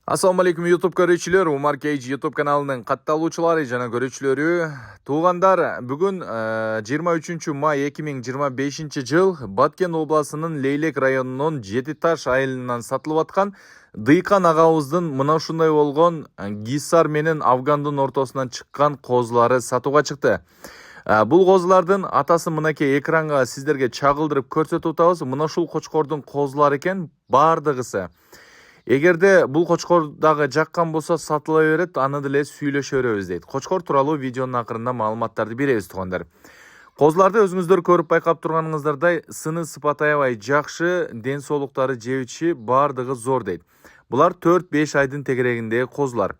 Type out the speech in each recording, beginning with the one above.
Assalamu alaikum YouTube көрүүчүлөр, Umar Cage YouTube kanalının катталуучулары жана көрүүчүлөрү. Туугандар, бүгүн 23 май 2025 жыл Баткен областынын Лейлек районунун Жетиташ айылынан сатылып аткан Дыйкан агабыздын мына ушундай болгон Гиссар менен Афгандын ортосунан чыккан козулары сатууга чыкты. Бул козулардын атасы мынакей экранга сиздерге чагылдырып көрсөтүп атабыз. Мына ушул кочкордун козулары экен бардыгысы. Эгерде бул кочкор дагы жаккан болсо сатыла берет, аны деле сүйлөшө беребиз дейт. Кочкор тууралуу видеонун акырында маалыматтарды беребиз туугандар. Козуларды өзүңүздөр көрүп байкап турганыңыздардай сыны сыпаты аябай жакшы, ден соолуктары жебичи бардыгы зор дейт. Булар 4-5 айдын тегерегиндеги козулар.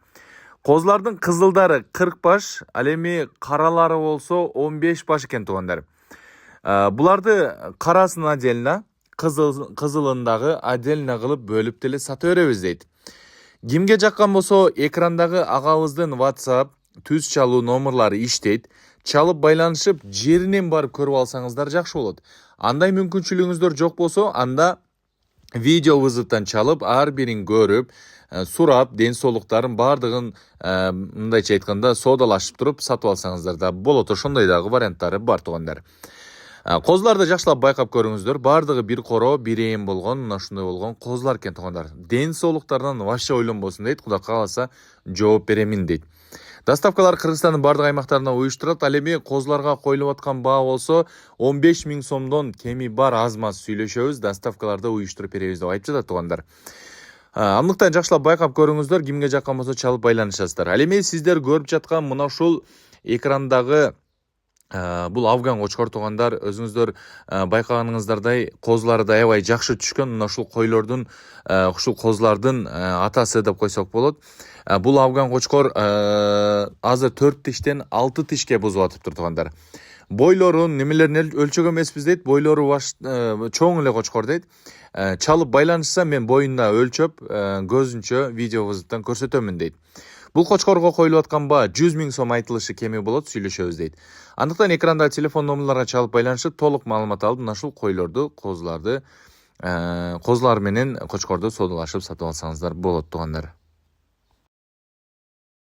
Козулардын кызылдары 40 баш, ал эми каралары болсо 15 баш экен туугандар. Буларды карасын отдельно, кызылындагы отдельно кылып бөлүп деле сата беребиз дейт. Кимге жаккан болсо экрандагы агабыздын WhatsApp түз чалуу номерлары иштейт. Чалып байланышып жеринен барып көрүп алсаңыздар жакшы болот. Андай мүмкүнчүлүгүңүздөр жок болсо, анда видео вызовтан чалып, ар бирин көрүп, сурап, ден соолуктарын бардыгын мындайча айтканда соодалашып туруп сатып алсаңыздар да болот. Ошондой дагы варианттары бар туугандар. Козуларды жакшылап байкап көрүңүздөр. Бардыгы бир коро, бир ээн болгон, мына ушундай болгон козулар экен туугандар. Ден соолуктарынан вообще ойлонбосун дейт. Кудай кааласа жооп беремин дейт. Доставкалар Кыргызстандын бардык аймактарына уюштурат. Ал эми козуларга коюлуп аткан баа болсо 15 000 сомдон кеми бар аз-маз сүйлөшөбүз, доставкаларды уюштуруп беребиз деп айтып жатат туугандар. Андыктан жакшылап байкап көрүңүздөр, кимге жаккан болсо чалып байланышасыздар. Ал эми сиздер көрүп жаткан мына ушул экрандагы бул афган кочкор туугандар, өзүңүздөр байкаганыңыздардай козулары да аябай жакшы түшкөн. Мына ушул койлордун, ушул козулардын атасы деп койсок болот. Бул афган кочкор азыр 4 тиштен 6 тишке бузуп атыптыр туугандар. Бойлорун, немелерин өлчөгөн эмеспиз дейт. Бойлору чоң эле кочкор дейт. Чалып байланышса мен боюнда өлчөп, көзүнчө видео вызовтан көрсөтөмүн дейт. Бул кочкорго коюлуп аткан баа 100 000 сом айтылышы кеми болот, сүйлөшөбүз дейт. Андыктан экрандагы телефон номерларга чалып байланышып, толук маалымат алып, мына ушул койлорду, козулар менен кочкорду соодалашып сатып алсаңыздар болот туугандар.